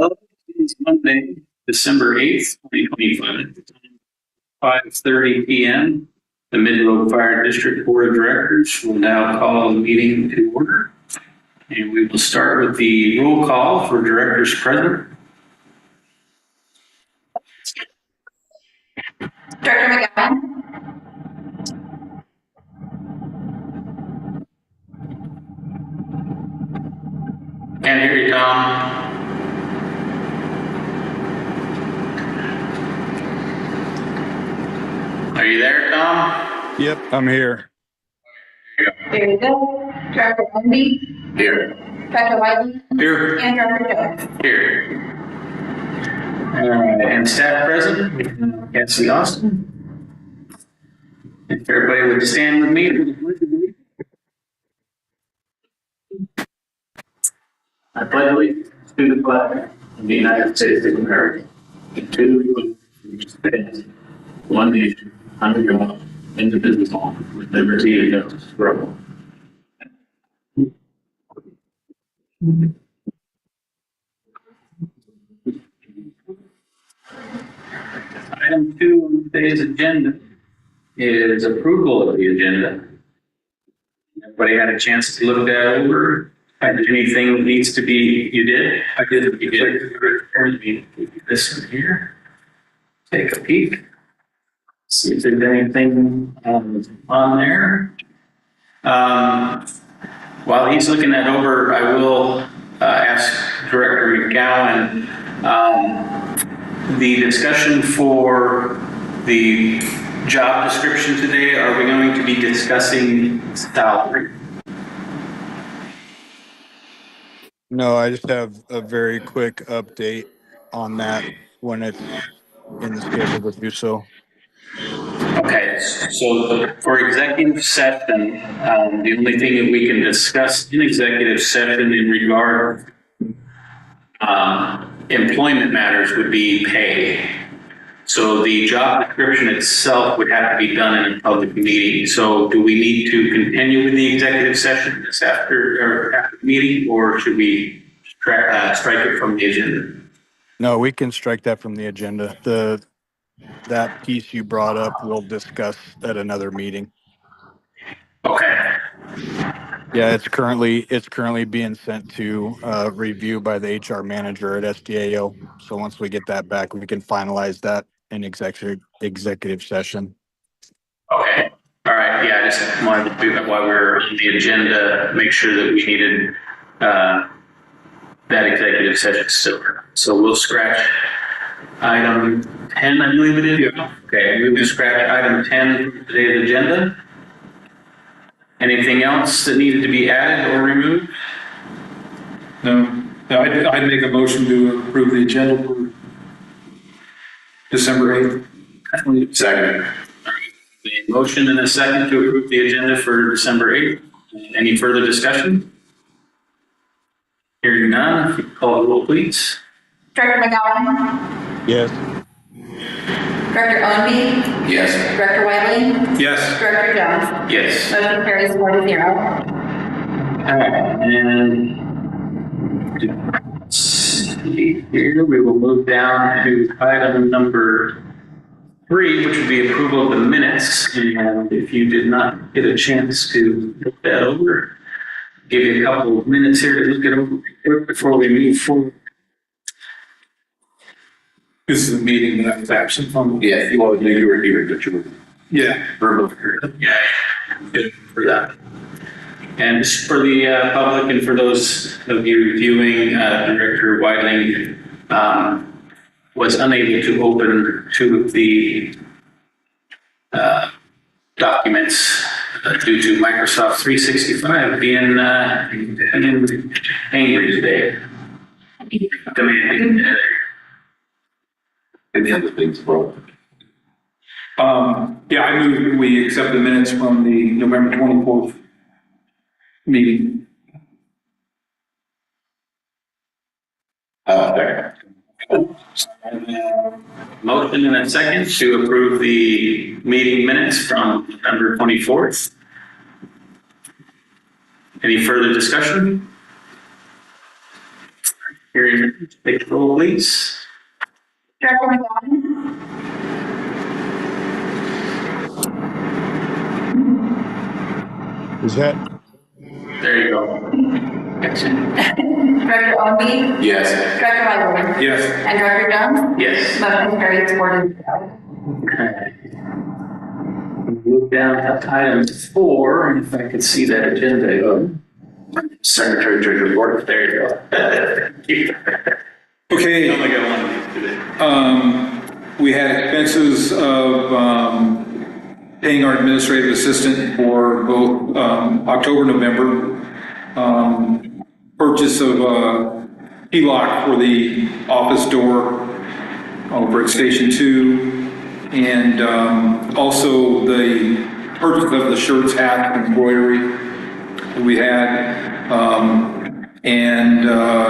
It's Monday, December 8th, 2025, 5:30 p.m. The Mid-Road Fire District Board of Directors will now call the meeting to order. And we will start with the roll call for directors present. Director McGowan. Can't hear you, Tom. Are you there, Tom? Yep, I'm here. There you go. Director Lundy. Here. Director Wiley. Here. And Director Jones. Here. All right, and staff present, Cassie Austin. If everybody would stand with me for the pledge of allegiance. I pledge allegiance to the flag of the United States of America, and to the republic which stands one nation, under God, indivisible, with liberty and justice for all. Item 2 on today's agenda is approval of the agenda. Everybody had a chance to look that over. Anything that needs to be, you did? I did. You did. This one here. Take a peek. See if there's anything on there. While he's looking that over, I will ask Director McGowan, the discussion for the job description today, are we going to be discussing salary? No, I just have a very quick update on that when it's in the schedule to do so. Okay, so for executive session, the only thing that we can discuss in executive session in regard employment matters would be pay. So the job description itself would have to be done in a public meeting. So do we need to continue with the executive session this after the meeting, or should we strike it from the agenda? No, we can strike that from the agenda. That piece you brought up, we'll discuss at another meeting. Okay. Yeah, it's currently being sent to review by the HR manager at SDAO. So once we get that back, we can finalize that in executive session. Okay. All right. Yeah, I just wanted to do that while we're on the agenda, make sure that we needed that executive session still. So we'll scratch item 10, I believe it is. Yeah. Okay, we will scratch item 10 from today's agenda. Anything else that needed to be added or removed? No, I'd make a motion to approve the agenda for December 8th. Second. The motion and a second to approve the agenda for December 8th. Any further discussion? Hearing none, if you call the roll, please. Director McGowan. Yes. Director Lundy. Yes. Director Wiley. Yes. Director Jones. Yes. Motion carries 4-0. All right, and let's see here, we will move down to item number 3, which would be approval of the minutes. And if you did not get a chance to look that over, give you a couple of minutes here to look it over before we move forward. This is a meeting that I was absent from. Yeah, you were here, but you were. Yeah. Verbal. Yeah, good for that. And just for the public and for those of you viewing, Director Whiting was unable to open two of the documents due to Microsoft 365 being angry today. Demanding. And the other things broken. Yeah, I move we accept the minutes from the November 24th meeting. Motion and a second to approve the meeting minutes from November 24th. Any further discussion? Hearing, take the roll, please. Director McGowan? Is that, There you go. Gotcha. Director Owenby? Yes. Director Wildebohr? Yes. And Director Jones? Yes. Motion carries 4-0. Okay. Move down to item 4, and if I could see that agenda. Secretary Treasurer report. There you go. Okay. I only got one today. We had expenses of paying our administrative assistant for both October, November. Purchase of key-lock for the office door over at Station 2. And also the purchase of the shirts, hats, and embroidery that we had.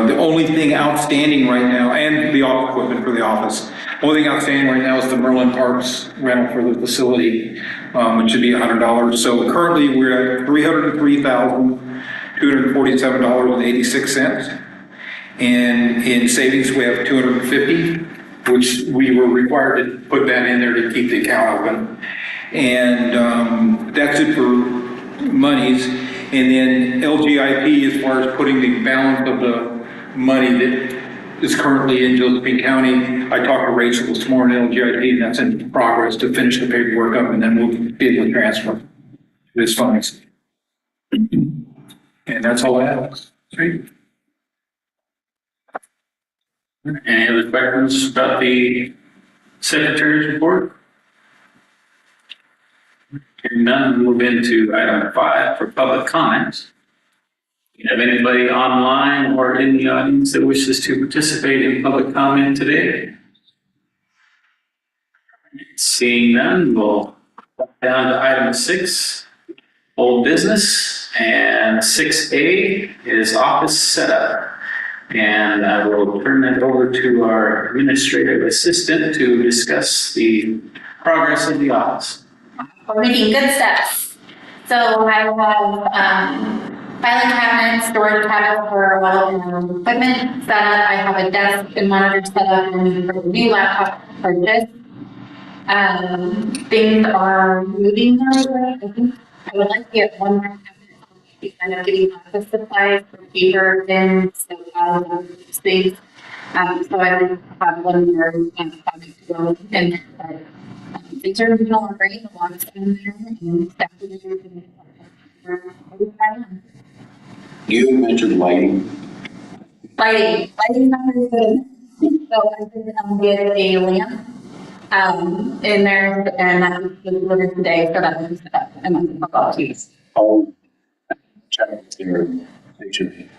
The only thing outstanding right now, and the office equipment for the office. Only thing outstanding right now is the Merlin Parks rental for the facility, which should be $100. So currently we're at $303,247.86. And in savings, we have 250, which we were required to put that in there to keep the account open. And that's it for monies. And then LGIP, as far as putting the balance of the money that is currently in Josephine County, I talked to Rachel this morning, LGIP, and that's in progress to finish the paperwork up, and then we'll be able to transfer this funds. And that's all I have. Sweet. Any other questions about the secretary's report? Hearing none, we'll move into item 5 for public comments. Do you have anybody online or in the audience that wishes to participate in public comment today? Seeing none, we'll go down to item 6, old business, and 6A is office setup. And I will turn that over to our administrative assistant to discuss the progress of the office. We're making good steps. So I have filing cabinets, storage cabinets for all of our equipment set up. I have a desk and monitor set up and for the new laptop purchase. Things are moving now. I think I would like to get one more cabinet, kind of getting office supplies for paper, pens, things. So I would have one more cabinet to go in there. Things are moving along great, the log's in there, and staff is doing You mentioned lighting. Lighting's not very good. So I did get a lamp in there, and that was delivered today, so that was set up, and that's about it. I'll check with your station,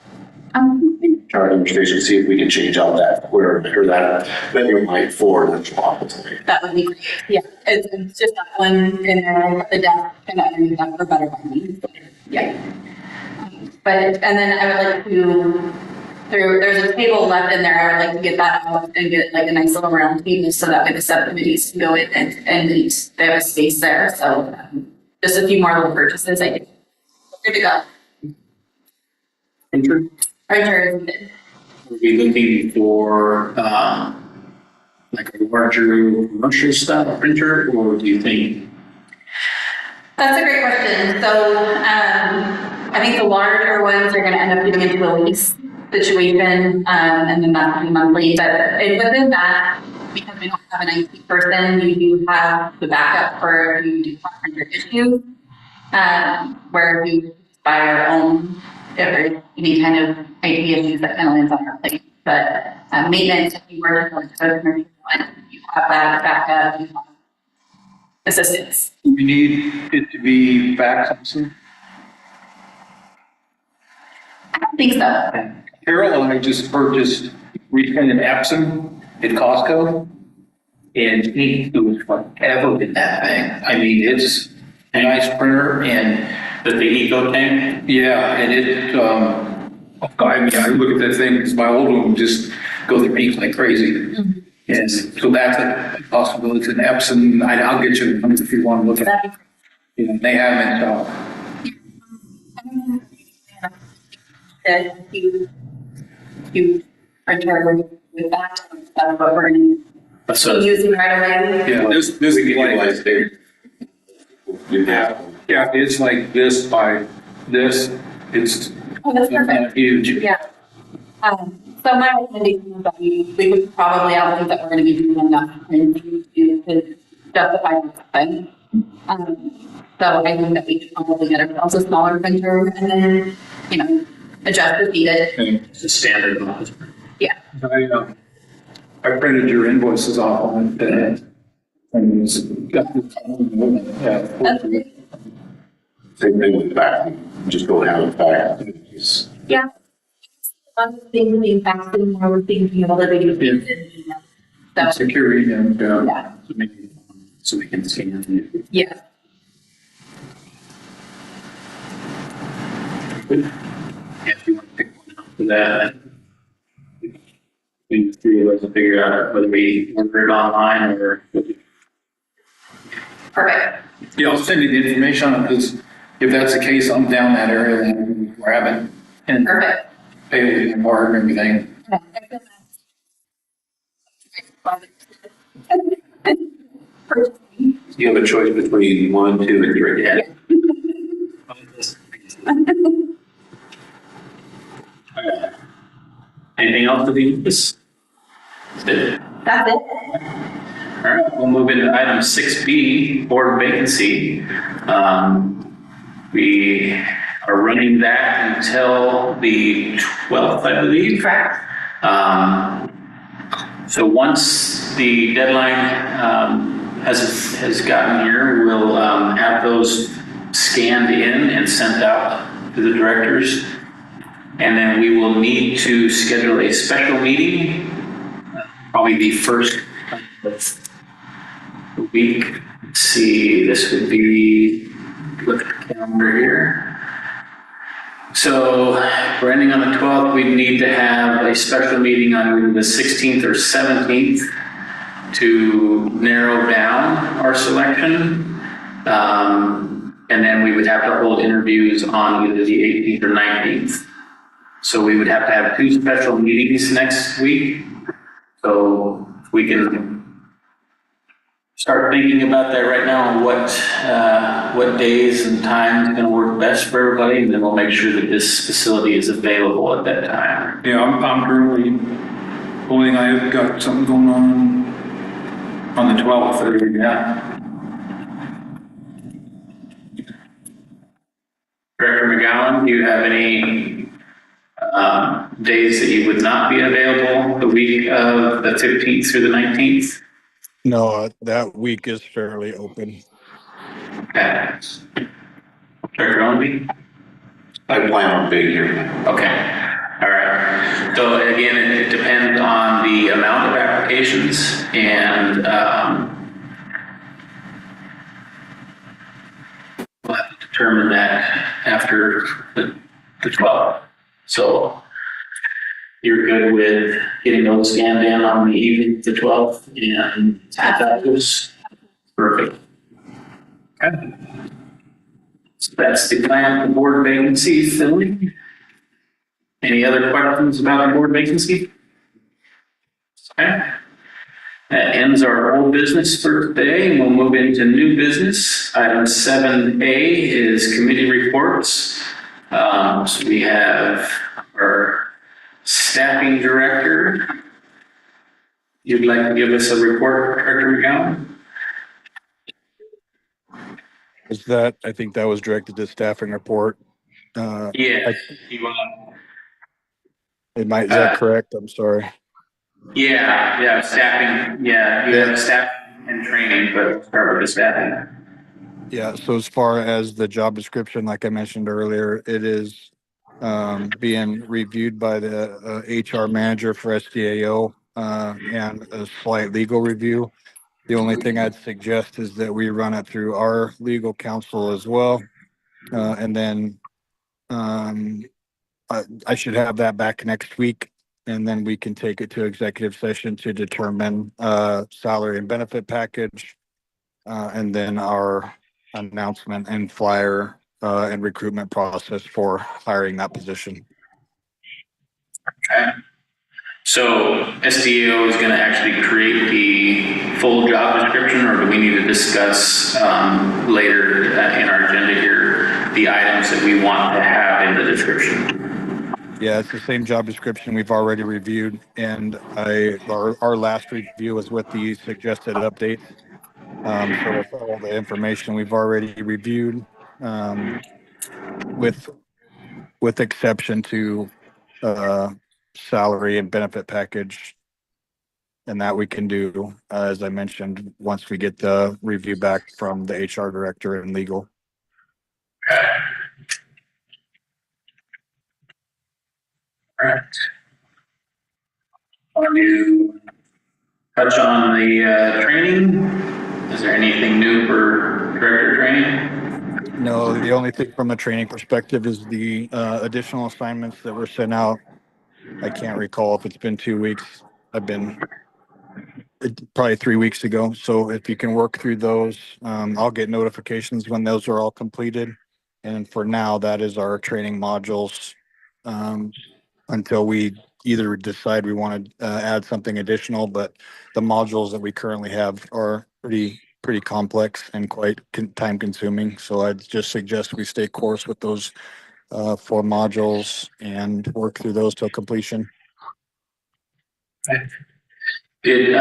charging station, see if we can change out that square or that venue light for the office. That would be great. Yeah, it's just that one in there, the desk, and underneath that for better lighting. Yeah. But, and then I would like to, there's a table left in there, I would like to get that out and get like a nice little round table so that way the subcommittees can go in and they have a space there. So just a few more little purchases, I think. Good to go. Printer? Printer is good. We'll be looking for like a larger commercial style printer, or do you think? That's a great question. So I think the larger ones are going to end up getting into a lease situation, and then that's monthly. But within that, because we don't have an IT person, you do have the backup for if you do have printer issues, where we buy our own if there's any kind of IT issues that kind of lands on our plate. But maintenance, if you were to go into a commercial one, you have that backup, you have assistance. Do we need it to be faxed? I don't think so. Carol and I just purchased recently an Epson at Costco, and it was forever in that thing. I mean, it's a nice printer, and That the Eco Tank? yeah, and it, I mean, I look at that thing, because my old one just goes to peak like crazy. Mm-hmm. And so that's a possibility. It's an Epson. I'll get you the numbers if you want to look at That'd be it. You know, they have it, that you printer with that. That's what we're going to So, be using right away. Yeah, this is We can like, utilize it. Do that. yeah, it's like this by this, it's Oh, that's perfect. huge. Yeah. So my recommendation is that we would probably, I don't think that we're going to be doing enough printing to justify something. So I think that we should probably get ourselves a smaller printer and then, adjust as needed. it's a standard amount. Yeah. I printed your invoices off on it today. And it's got, yeah. That's great. Same thing with the back, just go down the back. It's- Yeah. One thing being fast and more things being able to be So, Security and, yeah. So we can scan it. Yeah. If you want to pick one up for that, we three of us will figure out whether we order it online or. Perfect. yeah, I'll send you the information on it, because if that's the case, I'm down that area, then we grab it and Perfect. pay with the card and everything. You have a choice between 1, 2, and 3. Yeah. Anything else to do? That's it. That's it. All right, we'll move into item 6B, board vacancy. We are running that until the 12th, I believe. Correct. So once the deadline has gotten here, we'll have those scanned in and sent out to the directors. And then we will need to schedule a special meeting, probably the first of the week. Let's see, this would be, look at the calendar here. So we're ending on the 12th. We need to have a special meeting on the 16th or 17th to narrow down our selection. And then we would have to hold interviews on either the 18th or 19th. So we would have to have 2 special meetings next week. So we can start thinking about that right now and what days and times are going to work best for everybody, and then we'll make sure that this facility is available at that time. Yeah, I'm currently, believing I've got something going on the 12th, yeah. Director McGowan, do you have any days that you would not be available the week of the 15th through the 19th? No, that week is fairly open. Okay. Director Owenby? I plan on being here. Okay, all right. So again, it depends on the amount of applications and we'll have to determine that after the 12th. So you're good with getting those scanned in on the evening of the 12th and that was perfect. Okay. So that's the plan for board vacancies, Finley. Any other questions about the board vacancy? Okay. That ends our old business for today, and we'll move into new business. Item 7A is committee reports. So we have our staffing director. You'd like to give us a report, Director McGowan? I think that was directed to staffing report. Yeah. You want? Is that correct? I'm sorry. Yeah, staffing. Yeah, you have staff and training, but let's start with the staffing. Yeah, so as far as the job description, like I mentioned earlier, it is being reviewed by the HR manager for SDAO and a slight legal review. The only thing I'd suggest is that we run it through our legal counsel as well. And then I should have that back next week. And then we can take it to executive session to determine salary and benefit package. And then our announcement and flyer and recruitment process for hiring that position. Okay. So SDO is going to actually create the full job description, or do we need to discuss later in our agenda here the items that we want to have in the description? Yeah, it's the same job description we've already reviewed, and our last review was with the suggested updates. So with all the information we've already reviewed, um, with exception to salary and benefit package, and that we can do, as I mentioned, once we get the review back from the HR director and legal. All right. Want to touch on the training? Is there anything new for director training? No, the only thing from a training perspective is the additional assignments that were sent out. I can't recall if it's been 2 weeks. Probably 3 weeks ago. So if you can work through those, I'll get notifications when those are all completed. And for now, that is our training modules, until we either decide we want to add something additional. But the modules that we currently have are pretty complex and quite time consuming. So I'd just suggest we stay course with those 4 modules and work through those till completion. Did,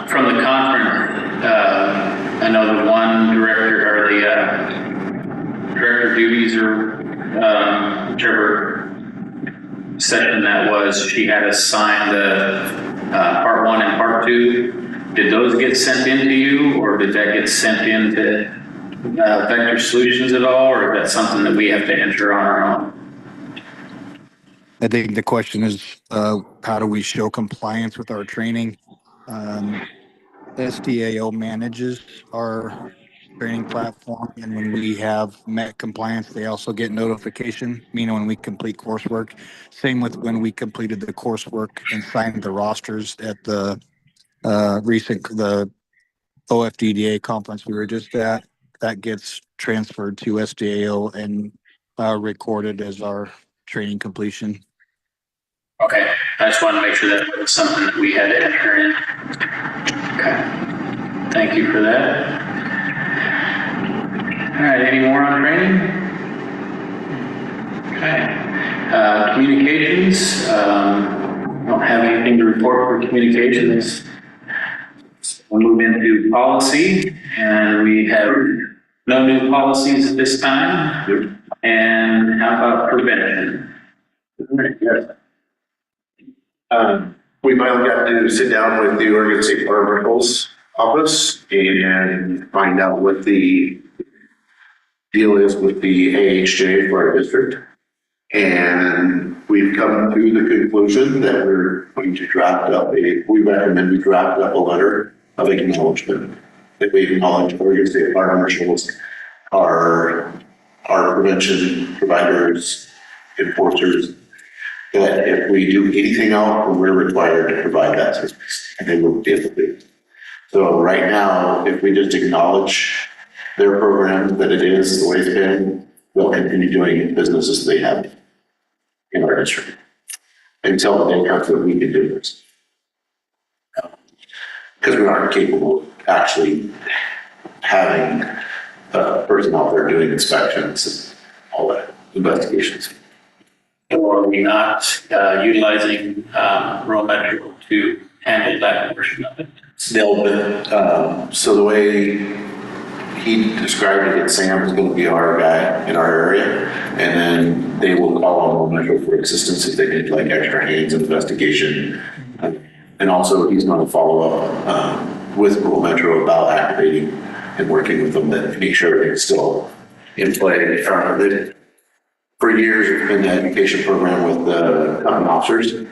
from the conference, I know the one director or the director duties or whichever session that was, she had assigned the part 1 and part 2. Did those get sent in to you, or did that get sent into Vector Solutions at all, or is that something that we have to enter on our own? I think the question is, how do we show compliance with our training? SDAO manages our training platform, and when we have met compliance, they also get notification, meaning when we complete coursework. Same with when we completed the coursework and signed the rosters at the the OFDDA conference we were just at. That gets transferred to SDAO and recorded as our training completion. Okay, I just want to make sure that was something that we had to enter in. Okay, thank you for that. All right, any more on training? Okay, communications. Don't have anything to report for communications. We'll move into policy, and we have no new policies at this time. And how about prevention? We finally got to sit down with the Oregon State Farm Rentals office and find out what the deal is with the AHJ for our district. And we've come to the conclusion that we're going to draft up we recommend we draft up a letter of acknowledgement that we acknowledge Oregon State Farm Marshals are our prevention providers, enforcers, that if we do anything else, we're required to provide that service, and they will be able to. So right now, if we just acknowledge their program, that it is the way it's been, they'll continue doing business as they have in our district until the day comes that we can do this. Because we aren't capable of actually having a person out there doing inspections and all that, investigations. Or are we not utilizing rural metro to handle that portion of it? So the way he described it, Sam is going to be our guy in our area, and then they will call on rural metro for assistance if they need like extra hands in investigation. And also he's going to follow up with rural metro about activating and working with them to make sure it's still in play. For years, it's been the education program with the officers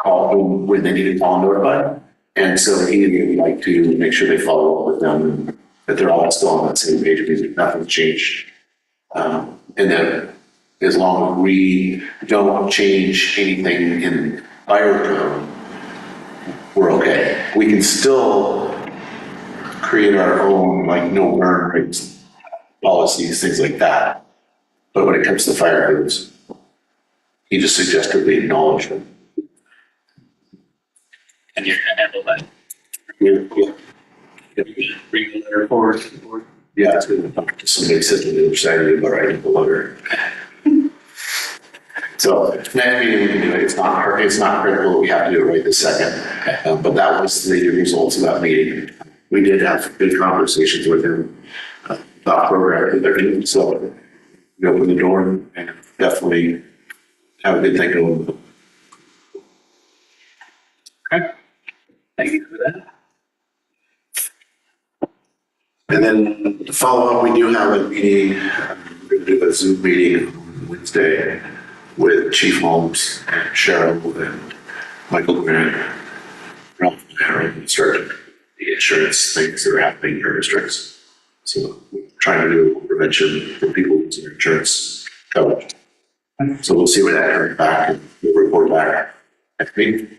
call when they need to call and notify. And so he would like to make sure they follow up with them, that they're all still on that same page because nothing's changed. And that as long as we don't change anything in fire code, we're okay. We can still create our own like no burn rates policies, things like that. But when it comes to fire codes, he just suggested we acknowledge them. And you're gonna handle that. Bring the letter forward to the board. Yeah, it's going to talk to somebody sitting on the other side of you, but writing the letter. So next meeting we can do it. It's not critical. We have to do it right this second. But that was the results of that meeting. We did have good conversations with him about program that they're doing. So we opened the door and definitely have a good thing going. Okay. Thank you for that. And then to follow up, we do have a meeting. We're going to do a Zoom meeting on Wednesday with Chief Holmes and Cheryl and Michael Grant, Ralph and Aaron, start the insurance things that are happening in our districts. So we're trying to do prevention for people losing their insurance coverage. So we'll see where that comes back and we'll report back next meeting.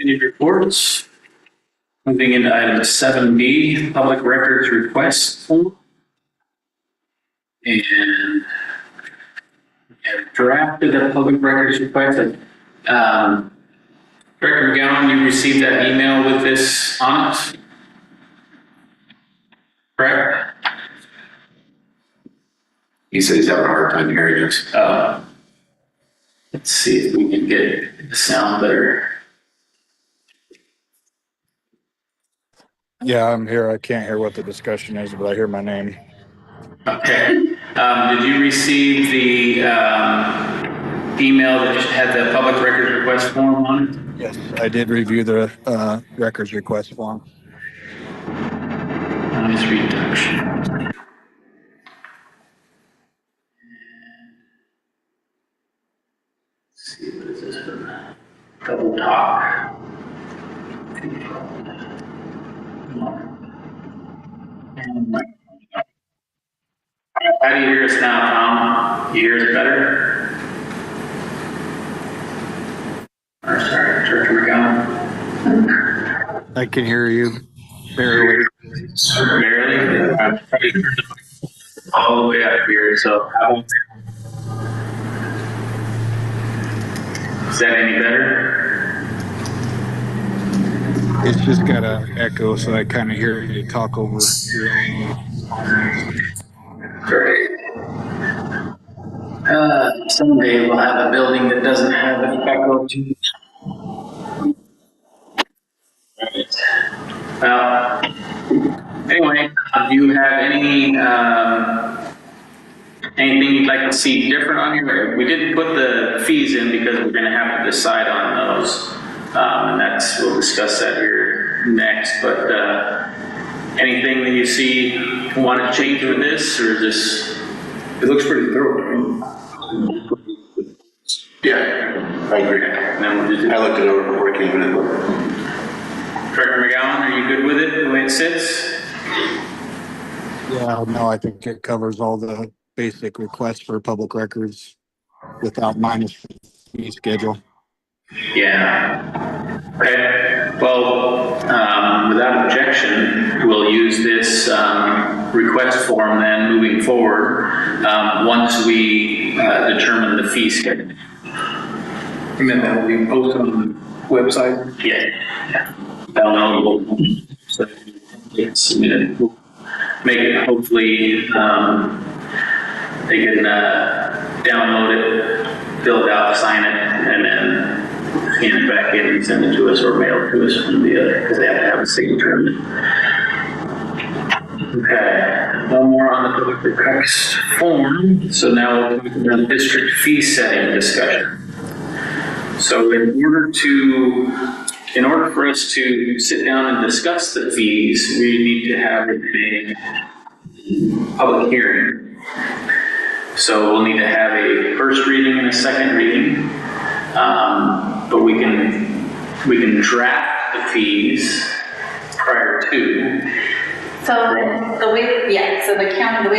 Any reports? Moving into item 7B, public records request form. And have drafted a public records request. Director McGowan, you received that email with this on it? Correct? He said he's having a hard time hearing us. Let's see if we can get the sound better. Yeah, I'm here. I can't hear what the discussion is, but I hear my name. Okay. Did you receive the email that had the public records request form on it? Yes, I did review the records request form. Noise reduction. Let's see, what is this one? Double talk. How do you hear us now, Tom? You hear us better? Or sorry, Director McGowan? I can hear you barely. Barely? I'm probably turned all the way up here, so is that any better? It's just got an echo, so I kind of hear you talk over your own. Great. Someday we'll have a building that doesn't have any echo to it. Right. Well, anyway, do you have anything you'd like to see different on here? We didn't put the fees in because we're going to have to decide on those, and we'll discuss that here next. But anything that you see you want to change with this, or is this? It looks pretty thorough. Yeah, I agree. And then we'll just I looked it over before I came in. Director McGowan, are you good with it the way it sits? Yeah, no, I think it covers all the basic requests for public records without minus fee schedule. Yeah. Okay. Well, without objection, we'll use this request form then moving forward once we determine the fee schedule. And then that will be posted on the website. Yeah. They'll know. So submit it. We'll make it. Hopefully, they can download it, fill it out, sign it, and then scan it back in and send it to us or mail it to us from the other, because they have to have a signature on it. Okay, no more on the public request form. So now we'll move to the district fee setting discussion. So in order for us to sit down and discuss the fees, we need to have a public hearing. So we'll need to have a first reading and a second reading. But we can draft the fees prior to. So the way that the county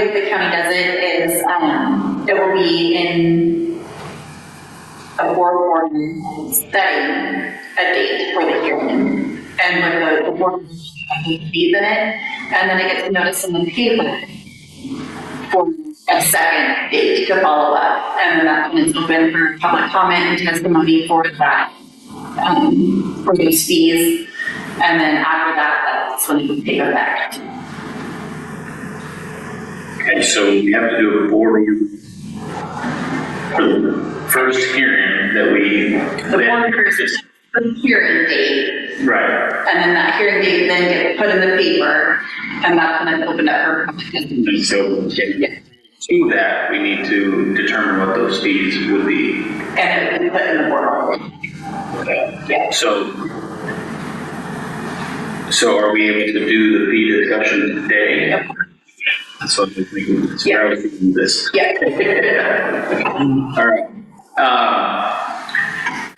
does it is, it will be in a board order setting a date for the hearing, and with the board fees in it, and then it gets noticed in the paper for a second date to follow up, and then that's when it's open for public comment and testimony for that, for those fees. And then after that, that's when it would take effect. Okay, so we have to do a board for the first hearing that we. The board first, the hearing date. Right. And then that hearing date then gets put in the paper, and that's when it's opened up for public testimony. So to that, we need to determine what those fees would be. And it would be put in the board. Okay. Yeah. So are we able to do the fee discussion today? Yep. That's what I'm thinking. That's where I was thinking this. Yeah. All right.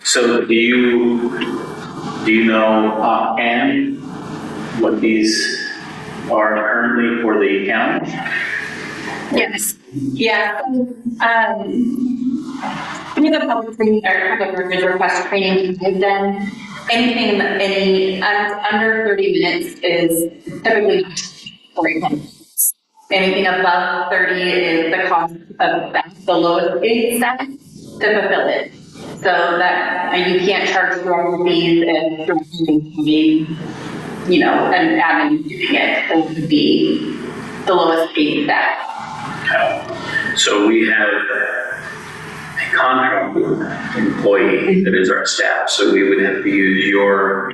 So do you know offhand what these are currently for the county? Yes. Yeah. Any of the public records request training we've done, anything under 30 minutes is typically $40. Anything above 30 is the cost of the lowest paid staff to fulfill it. So that you can't charge direct fees if you know, an admin doing it. It would be the lowest paid staff. So we have a contract employee that is our staff, so we would have to use your.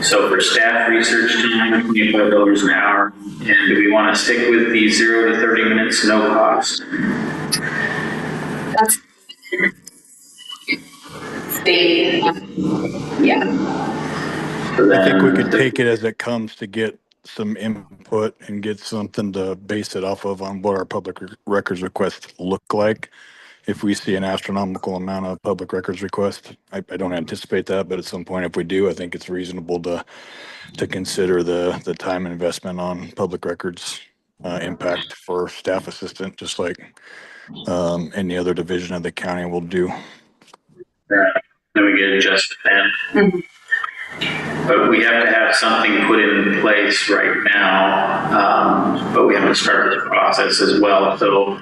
So for staff research time, $25 an hour, and do we want to stick with the 0 to 30 minutes, no cost? That's state, yeah. I think we could take it as it comes to get some input and get something to base it off of on what our public records requests look like. If we see an astronomical amount of public records requests, I don't anticipate that, but at some point if we do, I think it's reasonable to consider the time investment on public records impact for staff assistant, just like any other division of the county will do. Then we get adjusted then. But we have to have something put in place right now, but we haven't started the process as well. So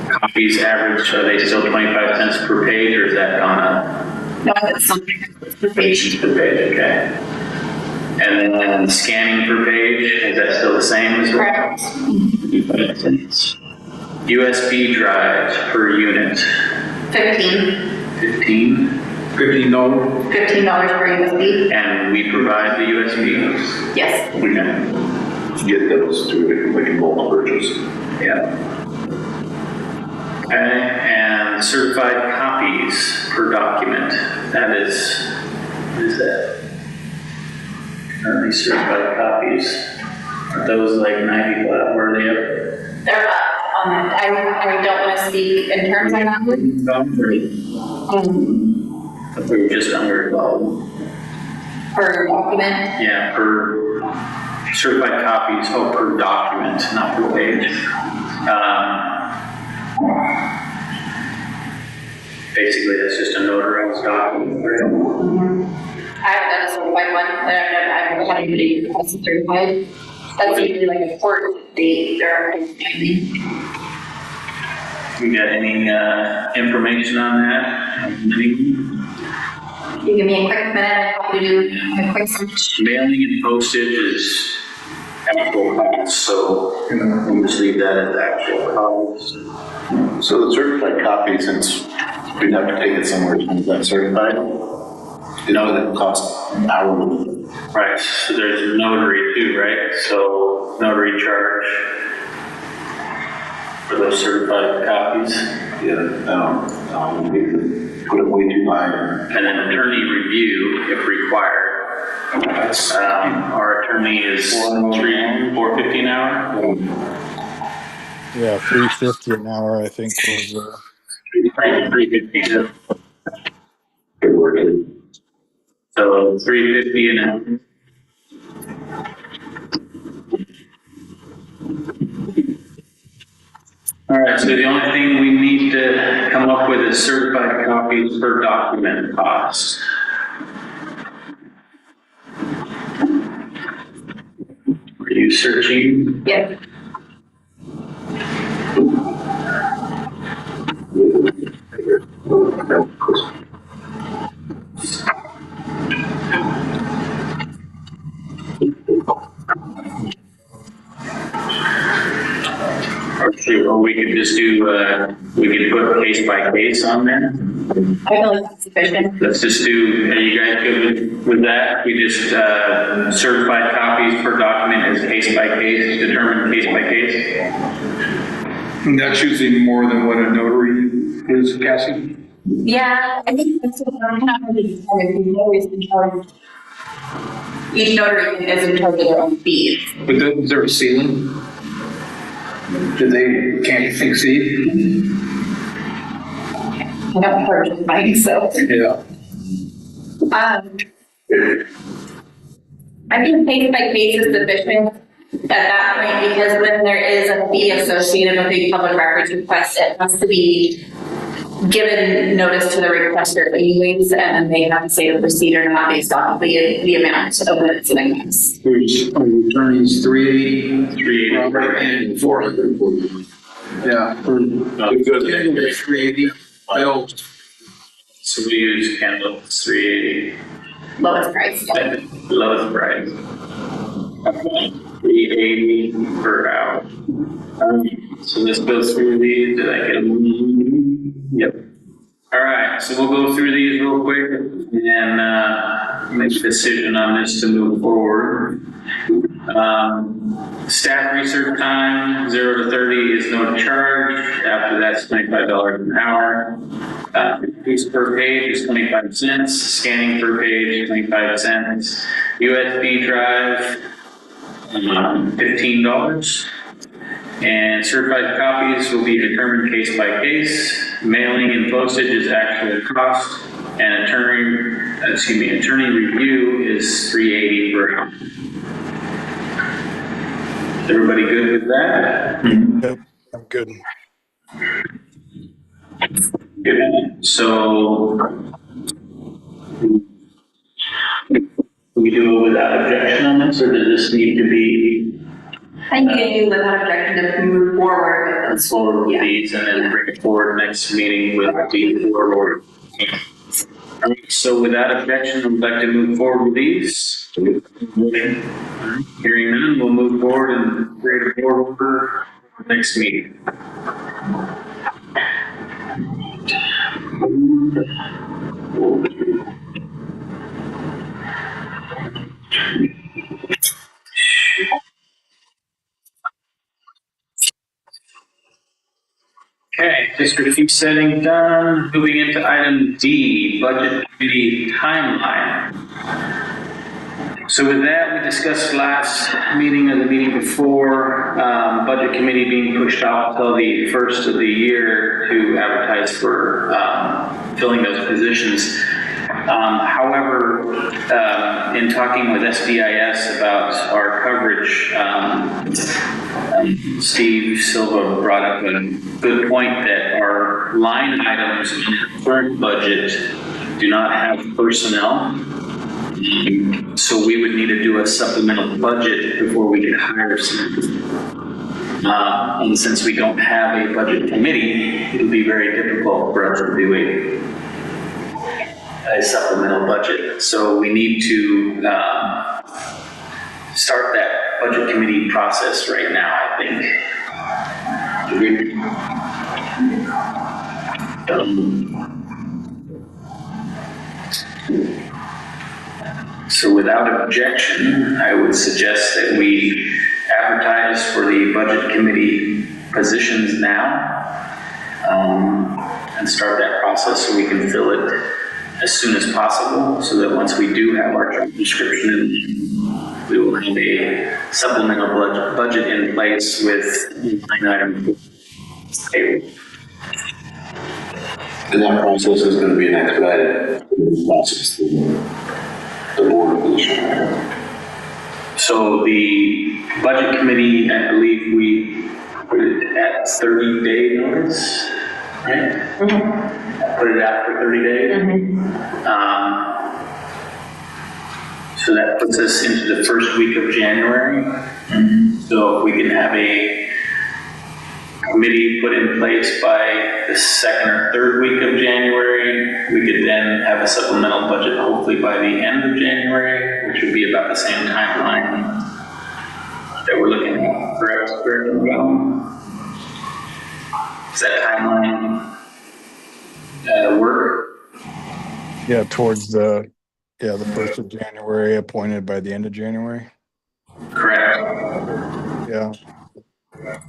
copies average, are they still 25 cents per page, or is that gone up? No, it's something per page. Per page, okay. And then scanning per page, is that still the same as well? Correct. USB drives per unit. 15. 15. $15? $15 per USB. And we provide the USBs. Yes. Okay. Get those through like in bulk purchase. Yeah. Okay, and certified copies per document. That is, what is that? Currently certified copies. Are those like 90 flat? Where are they up? They're up on that. I don't want to speak in terms of that one. We were just under 12. Per document. Yeah, per certified copies, per document, not per page. Basically, that's just a notarized document, right? I haven't done a certified one. I haven't had anybody request a certified. That's usually like a court date or anything. You got any information on that? You give me a quick minute, I'll do a quick search. Mailing and postage is actual costs, so we'll just leave that as actual costs. So the certified copy, since we'd have to take it somewhere to get that certified, you know, that costs hourly. Right, so there's notary too, right? So notary charge for those certified copies. Yeah, we could put it way too high. And then attorney review if required. Our attorney is $4.50 an hour. Yeah, $3.50 an hour, I think was. $3.50. So $3.50 an hour. All right, so the only thing we need to come up with is certified copies per document cost. you searching? Yes. Or we could just do, we could put case by case on there. I feel like that's sufficient. Let's just do, are you guys good with that? We just, certified copies per document is case by case, determined case by case. And that's usually more than what a notary is, Cassie? Yeah, I think that's what I'm not really determined. Notaries in charge. Each notary is in charge of their own fees. But is there a ceiling? Can't exceed? I don't charge mine, so. Yeah. I think case by case is sufficient at that point, because when there is a fee associated with a public records request, it has to be given notice to the requester anyways, and they have to say to proceed or not based on the amount of minutes and incomes. Which attorneys 380, 380. and 400. Yeah. Good. 380. Bill. So we use Canvas 380. Lowest price. Lowest price. Okay. 380 per hour. So let's go through these. Did I get them? Yep. All right, so we'll go through these real quick and make a decision on this to move forward. Staff research time, 0 to 30 is no charge. After that's $25 an hour. Fees per page is 25 cents. Scanning per page, 25 cents. USB drive, $15. And certified copies will be determined case by case. Mailing and postage is actual cost. And attorney review is $380 per hour. Is everybody good with that? Yep, I'm good. Good. So we do it without objection on this, or does this need to be I think you do without objection to move forward with those. forward with these and then bring it forward next meeting with the forward? All right, so without objection, I'd like to move forward with these. Hearing none, we'll move forward and bring it forward for next meeting. Okay, district fee setting done. Moving into item D, budget committee timeline. So with that, we discussed last meeting or the meeting before, budget committee being pushed off until the first of the year to advertise for filling those positions. However, in talking with SDIS about our coverage, Steve Silva brought up a good point that our line items in the current budget do not have personnel. So we would need to do a supplemental budget before we could hire someone. And since we don't have a budget committee, it would be very difficult for us to do a supplemental budget. So we need to start that budget committee process right now, I think. Agreed? So without objection, I would suggest that we advertise for the budget committee positions now and start that process so we can fill it as soon as possible, so that once we do have our job description, we will have a supplemental budget in place with line item payroll. And that process is going to be an expedited process through the board position. So the budget committee, I believe we put it at 30-day notice, right? Mm-hmm. Put it out for 30 days. Mm-hmm. So that puts us into the first week of January. So if we can have a committee put in place by the second or third week of January, we could then have a supplemental budget hopefully by the end of January, which would be about the same timeline that we're looking at. Correct? Does that timeline work? Yeah, towards the 1st of January, appointed by the end of January. Correct. Yeah.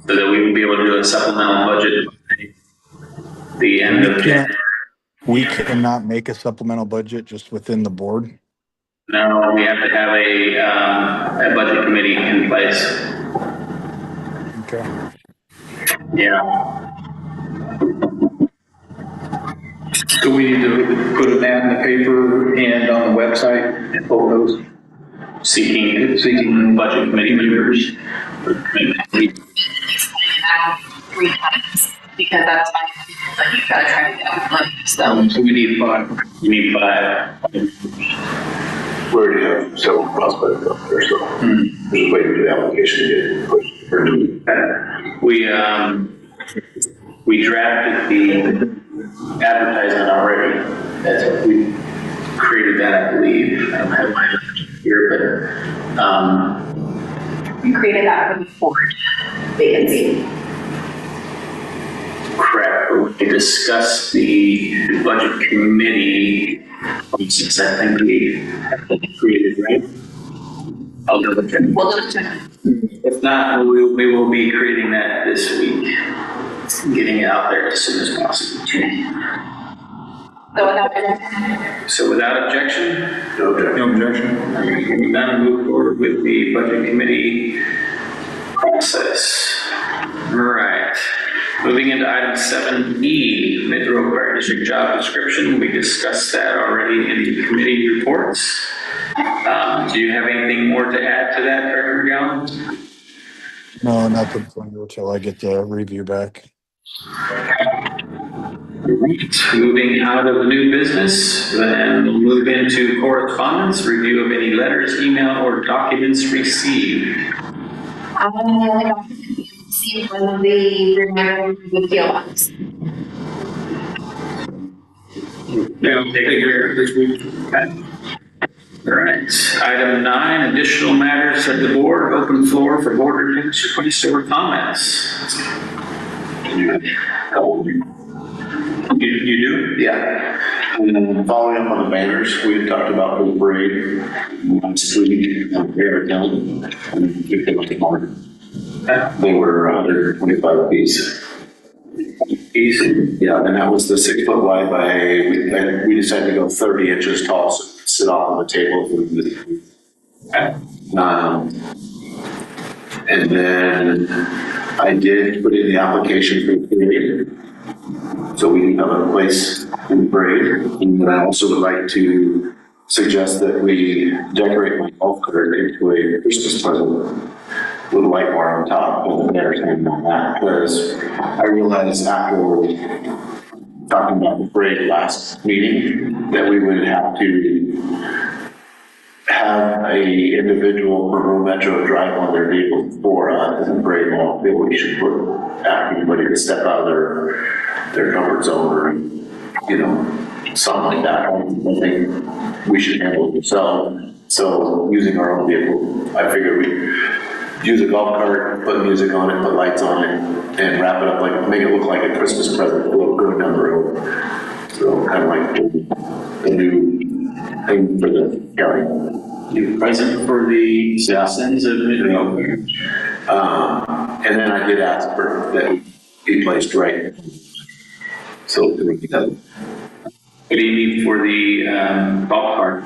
So that we would be able to do a supplemental budget by the end of January. We cannot make a supplemental budget just within the board. No, we have to have a budget committee in place. Okay. Yeah. So we need to put an ad in the paper and on the website and photos. Seeking budget committee members. Three times, because that's fine, but you gotta try to get one, so. So we need 5. You need 5. We already have several prospects up there, so just waiting for the application to get pushed. We drafted the advertisement already. We created that, I believe. I don't have mine here, but You created that for the board vacancy. correct. We discussed the budget committee since I think we created, right? I'll double check. We'll just check. If not, we will be creating that this week, getting it out there as soon as possible. So without objection, So without objection, No objection. we're going to move forward with the budget committee process. All right. Moving into item 7E, Mid-Road Fire District job description. We discussed that already in the committee reports. Do you have anything more to add to that, Director McGowan? No, nothing until I get the review back. Moving out of new business, then we'll move into correspondence, review of any letters, email, or documents received. I'm only see when the reminder the PO box. Yeah, take care of this week. Okay. All right. Item 9, additional matters of the board. Open floor for board requests or comments. You do? Yeah. And then following up on the banners we had talked about for the parade last week, Bear County, and we came up to more. They were 125 apiece. Easy. Yeah, and that was the 6 foot wide by, we decided to go 30 inches tall, so it could sit off on the table. And then I did put in the application for the parade. So we have a place in the parade. And then I also would like to suggest that we decorate my golf cart into a Christmas present with a light bar on top and the banner's hanging on that, because I realized after talking about the parade last meeting that we would have to have a individual for Rural Metro drive on their vehicle for us in the parade mall. That we should put ask anybody to step out of their comfort zone or something like that. I don't think we should handle it ourselves. So using our own vehicle, I figured we use a golf cart, put music on it, put lights on it, and wrap it up make it look like a Christmas present going down the road. So kind of like the new thing for the county. New present for the citizens of Mid-Road. And then I did ask for that be placed right. So it would be done. What do you need for the golf cart?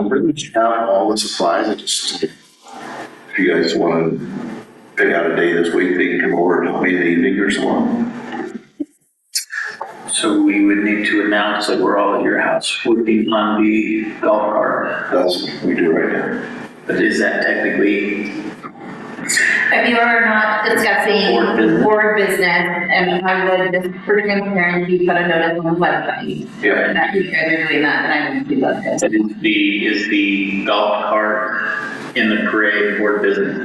Pretty much have all the supplies. I just, if you guys want to pick out a day this week, they can come over and help me in the evening or so on. So we would need to announce that we're all at your house working on the golf cart. That's what we do right now. But is that technically? If you are not discussing board business, and I would, just for transparency, put a notice on the website. Yeah. That you guys are doing that, and I would do that. Is the golf cart in the parade board business?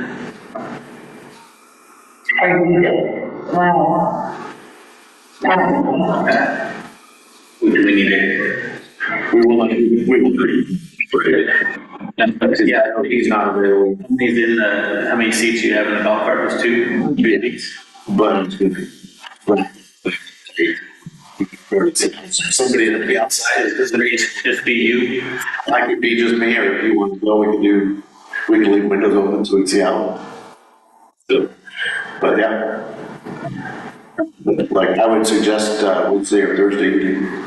Are you good? Wow. Do we need it? We will agree. Yeah, He's not available, he's in the, how many seats you have in the golf cart? There's two seats. but somebody that'll be outside, is there Just be you. I could be just me, or if you want to go, we can leave windows open so we can see out. So, but yeah. Like, I would suggest, Wednesday or Thursday evening.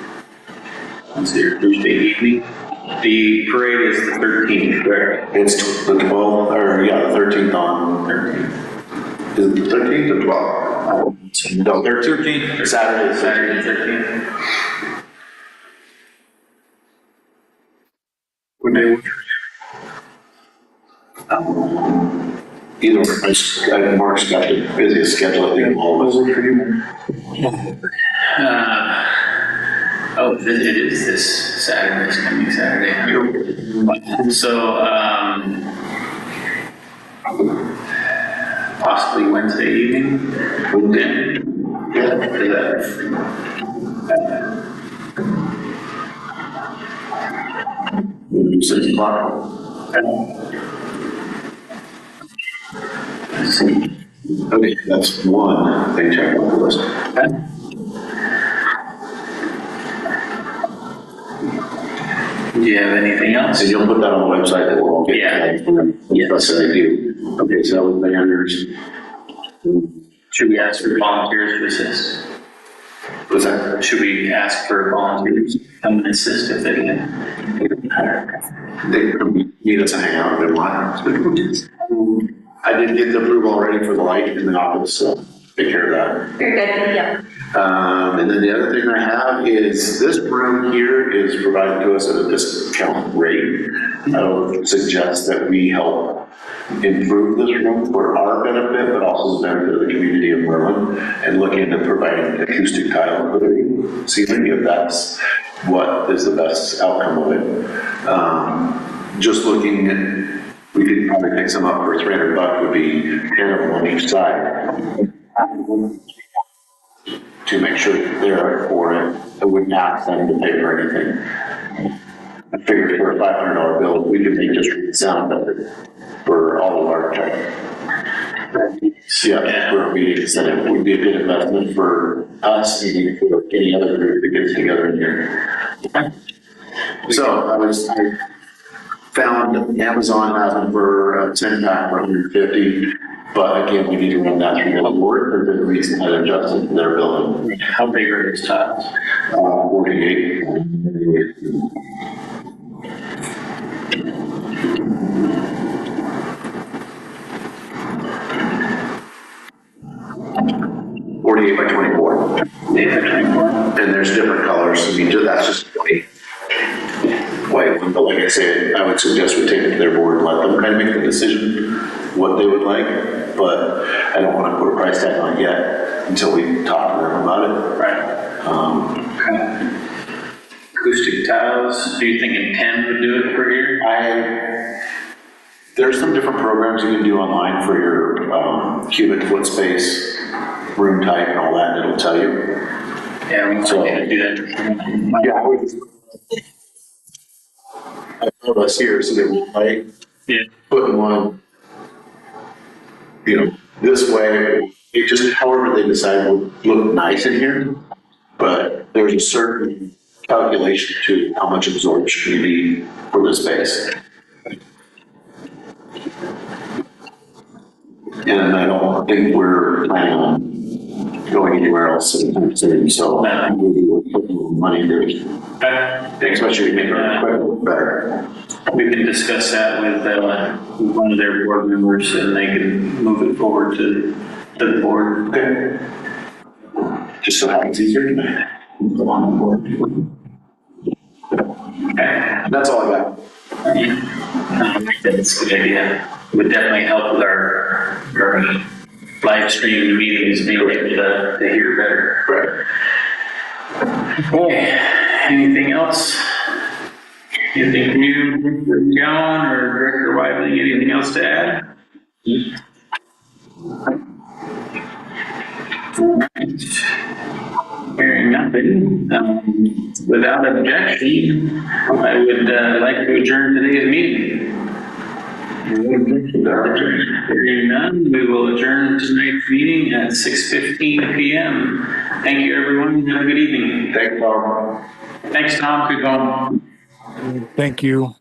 Wednesday or Thursday evening. The parade is the 13th, correct? It's the 12th, or yeah, the 13th on. 13th. Is it the 13th or 12th? No, they're 13th. Saturday 13th. What day? Either way, Mark's got the busiest schedule, I think, of all of us. Oh, it is this Saturday, this coming Saturday. So, possibly Wednesday evening. Yeah. 6 o'clock. Okay, that's one thing check on the list. Do you have anything else? So you'll put that on the website that we'll all get. Yeah. Yes, I do. Okay, so that was banners. Should we ask for volunteers to assist? What's that? Should we ask for volunteers to come and assist if they can? They can meet us and hang out if they want. I did get the approval already for the light in the office, so take care of that. Very good, yeah. And then the other thing I have is this room here is provided to us at a discount rate. I would suggest that we help improve this room for our benefit, but also the benefit of the community of Merlin, and look into providing acoustic tile for the ceiling if that's what is the best outcome of it. Just looking at, we could probably pick some up for $300 would be 10 of them on each side. To make sure that they're for it, I wouldn't ask them to pay for anything. I figured for a $500 bill, we could make just sound better for all of our tech. Yeah, for a meeting incentive would be a good investment for us and for any other group that gets together in here. So I found Amazon has them for a 10 pack for $150. But again, we need to run that through the board for the reason that adjusted to their building. How big are these tiles? 48. $48 by 24. 8 by 24. And there's different colors. I mean, that's just white one. But like I said, I would suggest we take it to their board and let them kind of make the decision what they would like. But I don't want to put a price tag on it yet until we talk to them about it. Right. Acoustic tiles, do you think 10 would do it for here? There's some different programs you can do online for your cubic foot space, room type and all that, and it'll tell you. Yeah, we can do that. Yeah, I would just, I have us here so that we like putting one, this way, it just, however they decide will look nice in here, but there's a certain calculation to how much absorption you need for the space. And I don't think we're planning on going anywhere else anytime soon, so we'll put more money into it, especially to make our equipment look better. We can discuss that with one of their board members and they can move it forward to the board. Okay. Just so happens easier tonight. Come on board. Okay. That's all I got. I think that's a good idea. Would definitely help with our or live stream meetings, being able to hear better. Right. Okay, anything else? Anything from you, Director Gowan or Director Wiley, anything else to add? Hearing nothing, without objection, I would like to adjourn today's meeting. Hearing none, we will adjourn tonight's meeting at 6:15 p.m. Thank you, everyone. Have a good evening. Thanks, Tom. Thanks, Tom. Good call. Thank you.